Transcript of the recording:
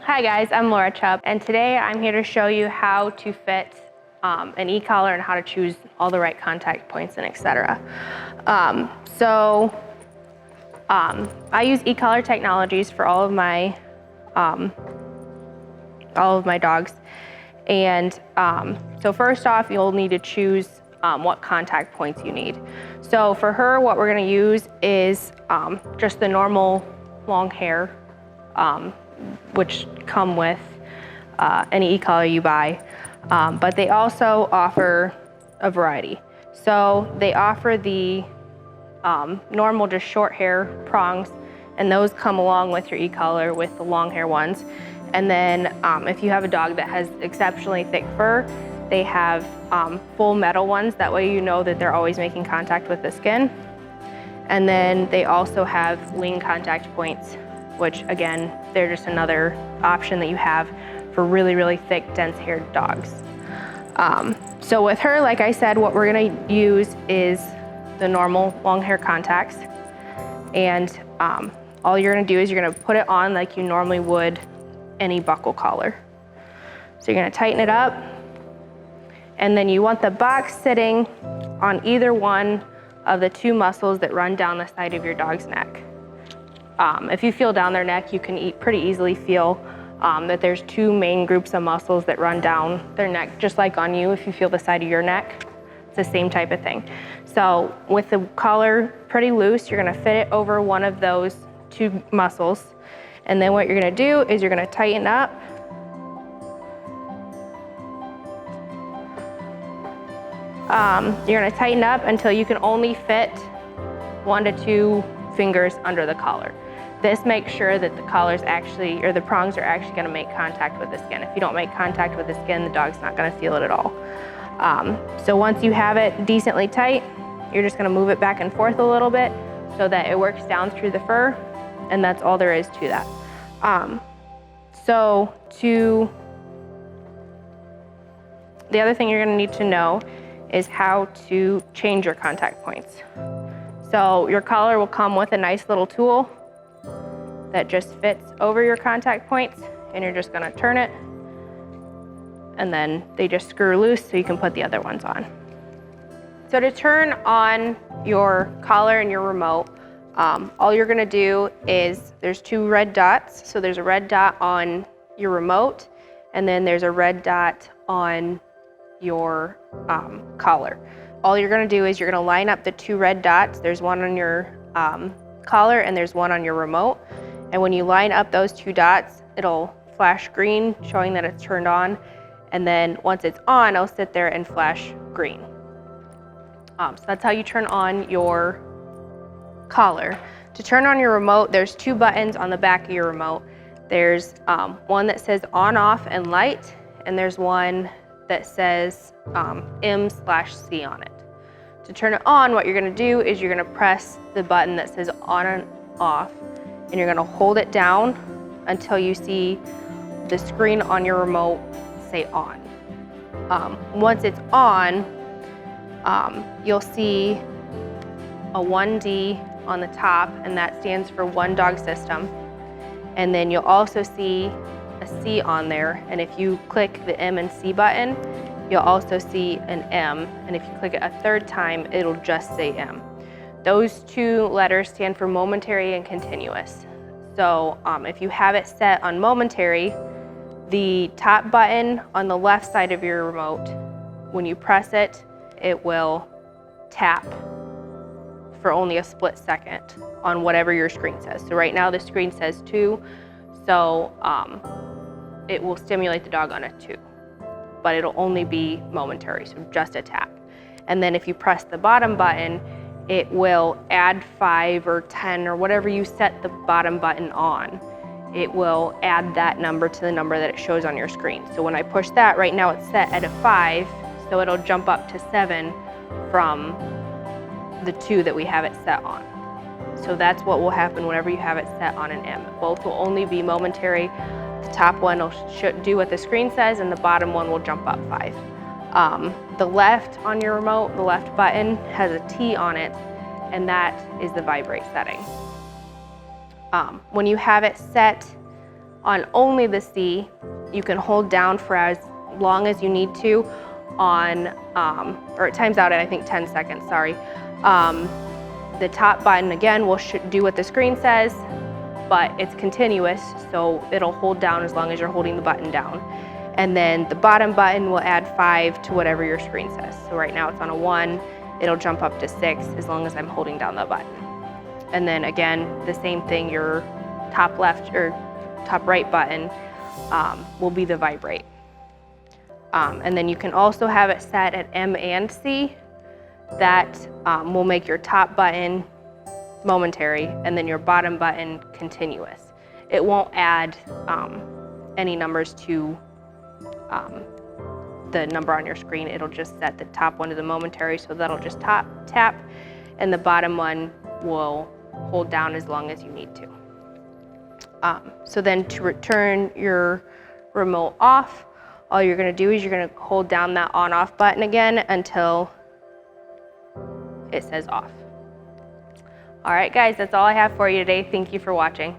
Hi guys, I'm Laura Chubb, and today I'm here to show you how to fit an e-collar and how to choose all the right contact points and etc. I use e-collar technologies for all of my dogs, and so first off, you'll need to choose what contact points you need. So for her, what we're going to use is just the normal long hair, which come with any e-collar you buy, but they also offer a variety. So they offer the normal just short hair prongs, and those come along with your e-collar with the long hair ones. And then if you have a dog that has exceptionally thick fur, they have full metal ones. That way you know that they're always making contact with the skin. And then they also have lean contact points, which again, they're just another option that you have for really, really thick, dense haired dogs. So with her, like I said, what we're gonna use is the normal long hair contacts. And all you're gonna do is you're gonna put it on like you normally would any buckle collar. So you're gonna tighten it up, and then you want the box sitting on either one of the two muscles that run down the side of your dog's neck. If you feel down their neck, you can pretty easily feel that there's two main groups of muscles that run down their neck, just like on you. If you feel the side of your neck, it's the same type of thing. So with the collar pretty loose, you're gonna fit it over one of those two muscles. And then what you're gonna do is you're gonna tighten up. You're gonna tighten up until you can only fit 1 to 2 fingers under the collar. This makes sure that the collars actually, or the prongs are actually gonna make contact with the skin. If you don't make contact with the skin, the dog's not gonna feel it at all. So once you have it decently tight, you're just gonna move it back and forth a little bit so that it works down through the fur, and that's all there is to that. The other thing you're gonna need to know is how to change your contact points. So your collar will come with a nice little tool that just fits over your contact points, and you're just gonna turn it, and then they just screw loose so you can put the other ones on. So to turn on your collar and your remote, all you're gonna do is, there's 2 red dots. So there's a red dot on your remote, and then there's a red dot on your collar. All you're gonna do is you're gonna line up the 2 red dots. There's one on your collar and there's one on your remote. And when you line up those 2 dots, it'll flash green, showing that it's turned on. And then once it's on, it'll sit there and flash green. So that's how you turn on your collar. To turn on your remote, there's 2 buttons on the back of your remote. There's one that says on, off, and light, and there's one that says M/C on it. To turn it on, what you're gonna do is you're gonna press the button that says on and off, and you're gonna hold it down until you see the screen on your remote say on. Once it's on, you'll see a 1D on the top, and that stands for one dog system. And then you'll also see a C on there, and if you click the M and C button, you'll also see an M, and if you click it a 3rd time, it'll just say M. Those 2 letters stand for momentary and continuous. So if you have it set on momentary, the top button on the left side of your remote, when you press it, it will tap for only a split second on whatever your screen says. So right now the screen says 2, so it will stimulate the dog on a 2, but it'll only be momentary, so just a tap. And then if you press the bottom button, it will add 5 or 10 or whatever you set the bottom button on. It will add that number to the number that it shows on your screen. So when I push that, right now it's set at a 5, so it'll jump up to 7 from the 2 that we have it set on. So that's what will happen whenever you have it set on an M. Both will only be momentary. The top one will do what the screen says, and the bottom one will jump up 5. The left on your remote, the left button, has a T on it, and that is the vibrate setting. When you have it set On only the C, you can hold down for as long as you need to on, or it times out at I think 10 seconds, sorry. The top button again will do what the screen says, but it's continuous, so it'll hold down as long as you're holding the button down. And then the bottom button will add 5 to whatever your screen says. So right now it's on a 1, it'll jump up to 6 as long as I'm holding down the button. And then again, the same thing, your top left or top right button will be the vibrate. And then you can also have it set at M and C. That will make your top button momentary and then your bottom button continuous. It won't add any numbers to the number on your screen. It'll just set the top one to the momentary, so that'll just tap, and the bottom one will hold down as long as you need to. So then to return your remote off, all you're gonna do is you're gonna hold down that on-off button again until it says off. All right, guys, that's all I have for you today. Thank you for watching.